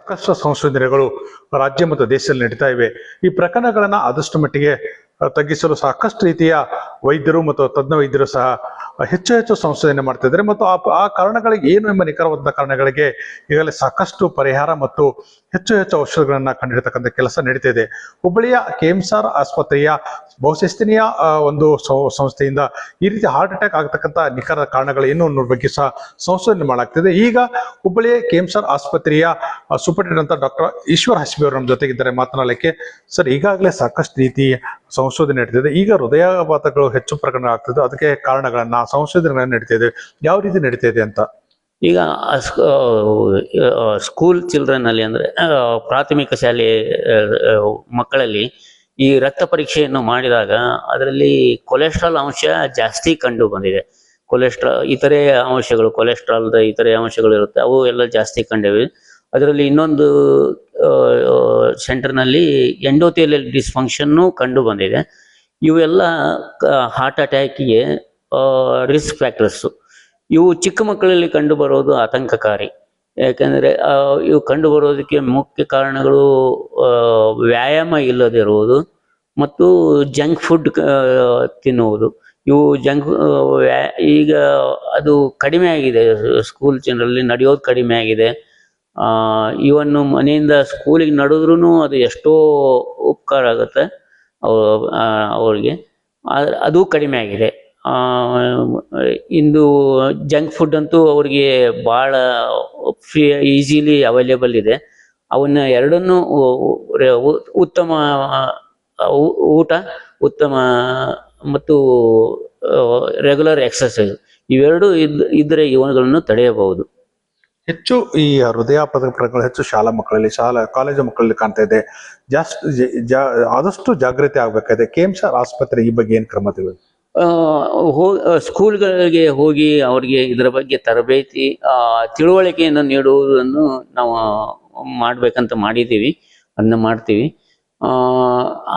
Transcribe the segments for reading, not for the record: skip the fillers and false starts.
ಸಾಕಷ್ಟು ಸಂಶೋಧನೆಗಳು ರಾಜ್ಯ ಮತ್ತು ದೇಶದಲ್ಲಿ ನಡೀತಾ ಇವೆ. ಈ ಪ್ರಕರಣಗಳನ್ನ ಆದಷ್ಟು ಮಟ್ಟಿಗೆ ತಗ್ಗಿಸಲು ಸಾಕಷ್ಟು ರೀತಿಯ ವೈದ್ಯರು ಮತ್ತು ತಜ್ಞ ವೈದ್ಯರು ಸಹ ಹೆಚ್ಚು ಹೆಚ್ಚು ಸಂಶೋಧನೆ ಮಾಡ್ತಾ ಇದ್ದಾರೆ ಮತ್ತು ಆ ಕಾರಣಗಳಿಗೆ ಏನು ಎಂಬ ನಿಖರವಾದ ಕಾರಣಗಳಿಗೆ ಈಗಲೇ ಸಾಕಷ್ಟು ಪರಿಹಾರ ಮತ್ತು ಹೆಚ್ಚು ಹೆಚ್ಚು ಔಷಧಗಳನ್ನ ಕಂಡುಹಿಡಿತಕ್ಕಂಥ ಕೆಲಸ ನಡೀತಾ ಇದೆ. ಹುಬ್ಬಳ್ಳಿಯ ಕೆಎಂಆರ್ ಆಸ್ಪತ್ರೆಯ ಬಹುಶಿಸ್ತನೆಯ ಒಂದು ಸಂಸ್ಥೆಯಿಂದ ಈ ರೀತಿ ಹಾರ್ಟ್ ಅಟ್ಯಾಕ್ ಆಗತಕ್ಕಂಥ ನಿಖರ ಕಾರಣಗಳು ಏನು ಅನ್ನೋ ಬಗ್ಗೆ ಸಹ ಸಂಶೋಧನೆ ಮಾಡಲಾಗ್ತಿದೆ. ಈಗ ಹುಬ್ಬಳ್ಳಿಯ ಕೆಎಂಆರ್ ಆಸ್ಪತ್ರೆಯ ಸೂಪರಿಂಟೆಂಡೆಂಟ್ ಡಾಕ್ಟರ್ ಈಶ್ವರ್ ಹಸಿಬಿ ಅವರು ನಮ್ಮ ಜೊತೆಗಿದ್ದಾರೆ ಮಾತನಾಡಲಿಕ್ಕೆ. ಸರ್, ಈಗಾಗಲೇ ಸಾಕಷ್ಟು ರೀತಿ ಸಂಶೋಧನೆ ನಡೀತಿದೆ. ಈಗ ಹೃದಯಾಘಾತಗಳು ಹೆಚ್ಚು ಪ್ರಕರಣ ಆಗ್ತದೆ, ಅದಕ್ಕೆ ಕಾರಣಗಳನ್ನ ಸಂಶೋಧನೆಗಳನ್ನ ನಡೀತಾ ಇದೆ. ಯಾವ ರೀತಿ ನಡೀತಾ ಇದೆ ಅಂತ? ಈಗ ಸ್ಕೂಲ್ ಚಿಲ್ಡ್ರನ್ ಅಲ್ಲಿ ಅಂದ್ರೆ ಪ್ರಾಥಮಿಕ ಶಾಲೆ ಮಕ್ಕಳಲ್ಲಿ ಈ ರಕ್ತ ಪರೀಕ್ಷೆಯನ್ನು ಮಾಡಿದಾಗ ಅದರಲ್ಲಿ ಕೊಲೆಸ್ಟ್ರಾಲ್ ಅಂಶ ಜಾಸ್ತಿ ಕಂಡು ಬಂದಿದೆ. ಇತರೆ ಅಂಶಗಳು, ಕೊಲೆಸ್ಟ್ರಾಲ್ದ ಇತರೆ ಅಂಶಗಳು ಇರುತ್ತೆ, ಅವು ಎಲ್ಲ ಜಾಸ್ತಿ ಕಂಡಿವೆ. ಅದರಲ್ಲಿ ಇನ್ನೊಂದು ಸೆಂಟರ್ನಲ್ಲಿ ಎಂಡೋಥೆಲಿಯಲ್ ಡಿಸ್ಫಂಕ್ಷನ್ನು ಕಂಡು ಬಂದಿದೆ. ಇವೆಲ್ಲ ಹಾರ್ಟ್ ಅಟ್ಯಾಕಿಗೆ ರಿಸ್ಕ್ ಫ್ಯಾಕ್ಟರ್ಸು. ಇವು ಚಿಕ್ಕ ಮಕ್ಕಳಲ್ಲಿ ಕಂಡು ಬರೋದು ಆತಂಕಕಾರಿ. ಯಾಕೆಂದರೆ ಇವು ಕಂಡು ಬರೋದಕ್ಕೆ ಮುಖ್ಯ ಕಾರಣಗಳು ವ್ಯಾಯಾಮ ಇಲ್ಲದಿರುವುದು ಮತ್ತು ಜಂಕ್ ಫುಡ್ ತಿನ್ನುವುದು. ಇವು ಈಗ ಅದು ಕಡಿಮೆ ಆಗಿದೆ. ಸ್ಕೂಲ್ ಜನರಲ್ಲಿ ನಡೆಯೋದು ಕಡಿಮೆ ಆಗಿದೆ. ಇವನ್ನು ಮನೆಯಿಂದ ಸ್ಕೂಲಿಗೆ ನಡೆದ್ರೂ ಅದು ಎಷ್ಟೋ ಉಪಕಾರ ಆಗುತ್ತೆ ಅವ್ರಿಗೆ, ಅದು ಕಡಿಮೆ ಆಗಿದೆ. ಇಂದು ಜಂಕ್ ಫುಡ್ ಅಂತೂ ಅವ್ರಿಗೆ ಭಾಳ ಈಸಿಲಿ ಅವೈಲೇಬಲ್ ಇದೆ. ಅವನ್ನ ಎರಡನ್ನೂ ಉತ್ತಮ ಊಟ, ಉತ್ತಮ ಮತ್ತು ರೆಗ್ಯುಲರ್ ಎಕ್ಸರ್ಸೈಸ್ ಇವೆರಡು ಇದ್ದರೆ ಇವುಗಳನ್ನು ತಡೆಯಬಹುದು. ಹೆಚ್ಚು ಈ ಹೃದಯಾಘಾತ ಪ್ರಕರಣಗಳು ಹೆಚ್ಚು ಶಾಲಾ ಮಕ್ಕಳಲ್ಲಿ, ಕಾಲೇಜು ಮಕ್ಕಳಲ್ಲಿ ಕಾಣ್ತಾ ಇದೆ. ಆದಷ್ಟು ಜಾಗೃತಿ ಆಗ್ಬೇಕಾಗಿದೆ. ಕೆಎಂಆರ್ ಆಸ್ಪತ್ರೆ ಈ ಬಗ್ಗೆ ಏನು ಕ್ರಮ ತೆಗೆದು ಸ್ಕೂಲ್ಗಳಿಗೆ ಹೋಗಿ ಅವ್ರಿಗೆ ಇದರ ಬಗ್ಗೆ ತರಬೇತಿ, ತಿಳುವಳಿಕೆಯನ್ನು ನೀಡುವುದನ್ನು ನಾವು ಮಾಡ್ಬೇಕಂತ ಮಾಡಿದ್ದೀವಿ, ಅದನ್ನ ಮಾಡ್ತೀವಿ.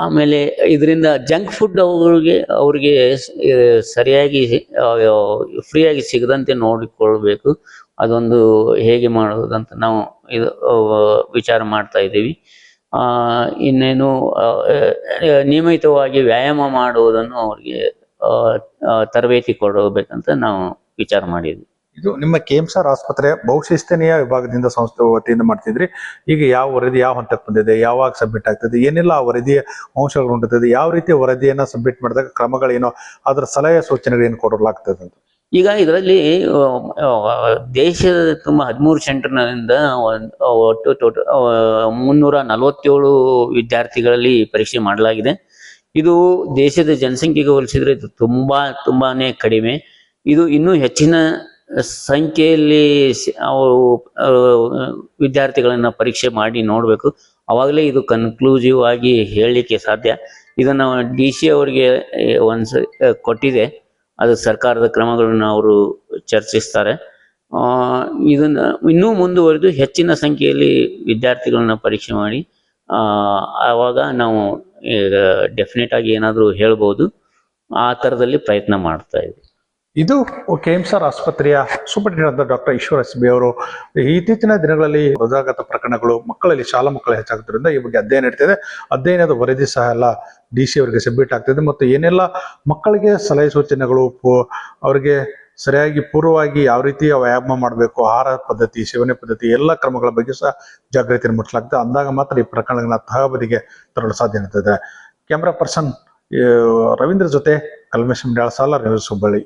ಆಮೇಲೆ ಇದರಿಂದ ಜಂಕ್ ಫುಡ್ ಅವ್ರಿಗೆ ಸರಿಯಾಗಿ ಫ್ರೀಯಾಗಿ ಸಿಗದಂತೆ ನೋಡಿಕೊಳ್ಬೇಕು. ಅದೊಂದು ಹೇಗೆ ಮಾಡೋದಂತ ನಾವು ವಿಚಾರ ಮಾಡ್ತಾ ಇದ್ದೀವಿ. ಇನ್ನೇನು ನಿಯಮಿತವಾಗಿ ವ್ಯಾಯಾಮ ಮಾಡುವುದನ್ನು ಅವ್ರಿಗೆ ತರಬೇತಿ ಕೊಡಬೇಕಂತ ನಾವು ವಿಚಾರ ಮಾಡಿದ್ವಿ. ಇದು ನಿಮ್ಮ ಕೆಎಂಆರ್ ಆಸ್ಪತ್ರೆ ಬಹುಶಿಸ್ತನೆಯ ವಿಭಾಗದಿಂದ ಸಂಸ್ಥೆ ವತಿಯಿಂದ ಮಾಡ್ತಿದ್ರಿ. ಈಗ ಯಾವ ವರದಿ ಯಾವ ಹಂತಕ್ಕೆ ಬಂದಿದೆ, ಯಾವಾಗ ಸಬ್ಮಿಟ್ ಆಗ್ತದೆ, ಏನೆಲ್ಲ ಆ ವರದಿಯ ಅಂಶಗಳು ಉಂಟುತ್ತದೆ, ಯಾವ ರೀತಿಯ ವರದಿಯನ್ನ ಸಬ್ಮಿಟ್ ಮಾಡಿದಾಗ ಕ್ರಮಗಳೇನೋ, ಅದರ ಸಲಹೆ ಸೂಚನೆಗಳೇನು ಕೊಡಲಾಗ್ತದೆ ಅಂತ? ಈಗ ಇದರಲ್ಲಿ ದೇಶದ ತುಂಬ 13 ಸೆಂಟರ್ನಿಂದ ಒಟ್ಟು 347 ವಿದ್ಯಾರ್ಥಿಗಳಲ್ಲಿ ಪರೀಕ್ಷೆ ಮಾಡಲಾಗಿದೆ. ಇದು ದೇಶದ ಜನಸಂಖ್ಯೆಗೆ ಹೋಲಿಸಿದ್ರೆ ಇದು ತುಂಬಾನೇ ಕಡಿಮೆ. ಇದು ಇನ್ನೂ ಹೆಚ್ಚಿನ ಸಂಖ್ಯೆಯಲ್ಲಿ ವಿದ್ಯಾರ್ಥಿಗಳನ್ನ ಪರೀಕ್ಷೆ ಮಾಡಿ ನೋಡಬೇಕು. ಅವಾಗಲೇ ಇದು ಕನ್ಕ್ಲೂಸಿವ್ ಆಗಿ ಹೇಳಲಿಕ್ಕೆ ಸಾಧ್ಯ. ಇದನ್ನು DC ಅವರಿಗೆ ಒಂದ್ಸರಿ ಕೊಟ್ಟಿದೆ. ಅದು ಸರ್ಕಾರದ ಕ್ರಮಗಳನ್ನು ಅವರು ಚರ್ಚಿಸ್ತಾರೆ. ಇದನ್ನ ಇನ್ನೂ ಮುಂದುವರೆದು ಹೆಚ್ಚಿನ ಸಂಖ್ಯೆಯಲ್ಲಿ ವಿದ್ಯಾರ್ಥಿಗಳನ್ನ ಪರೀಕ್ಷೆ ಮಾಡಿ ಆವಾಗ ನಾವು ಡೆಫಿನೆಟ್ ಆಗಿ ಏನಾದರೂ ಹೇಳ್ಬೋದು. ಆ ಥರದಲ್ಲಿ ಪ್ರಯತ್ನ ಮಾಡ್ತಾ ಇದ್ದೀವಿ. ಇದು ಕೆಎಂಆರ್ ಆಸ್ಪತ್ರೆಯ ಸೂಪರಿಂಟೆಂಡೆಂಟ್ ಡಾಕ್ಟರ್ ಈಶ್ವರ್ ಹಸಿಬಿ ಅವರು. ಇತ್ತೀಚಿನ ದಿನಗಳಲ್ಲಿ ಹೃದಯಾಘಾತ ಪ್ರಕರಣಗಳು ಮಕ್ಕಳಲ್ಲಿ, ಶಾಲಾ ಮಕ್ಕಳು ಹೆಚ್ಚಾಗುವುದರಿಂದ ಈ ಬಗ್ಗೆ ಅಧ್ಯಯನ ನಡೀತಿದೆ. ಅಧ್ಯಯನದ ವರದಿ ಸಹ ಎಲ್ಲ DC ಅವರಿಗೆ ಸಬ್ಮಿಟ್ ಆಗ್ತಿದೆ ಮತ್ತು ಏನೆಲ್ಲ ಮಕ್ಕಳಿಗೆ ಸಲಹೆ ಸೂಚನೆಗಳು, ಅವರಿಗೆ ಸರಿಯಾಗಿ ಪೂರ್ವವಾಗಿ ಯಾವ ರೀತಿಯ ವ್ಯಾಯಾಮ ಮಾಡಬೇಕು, ಆಹಾರ ಪದ್ಧತಿ, ಸೇವನೆ ಪದ್ಧತಿ, ಎಲ್ಲ ಕ್ರಮಗಳ ಬಗ್ಗೆ ಸಹ ಜಾಗೃತಿಯನ್ನು ಮೂಡಿಸಲಾಗ್ತದೆ. ಅಂದಾಗ ಮಾತ್ರ ಈ ಪ್ರಕರಣಗಳನ್ನ ತಹಬದಿಗೆ ತರಲು ಸಾಧ್ಯ ಇರ್ತದೆ. ಕ್ಯಾಮ್ರಾ ಪರ್ಸನ್ ರವೀಂದ್ರ ಜೊತೆ ಕಲ್ಮೇಶ್ ಮಂಡ್ಯಾಳ, ಸಾಲಾರ್ ನ್ಯೂಸ್, ಹುಬ್ಬಳ್ಳಿ.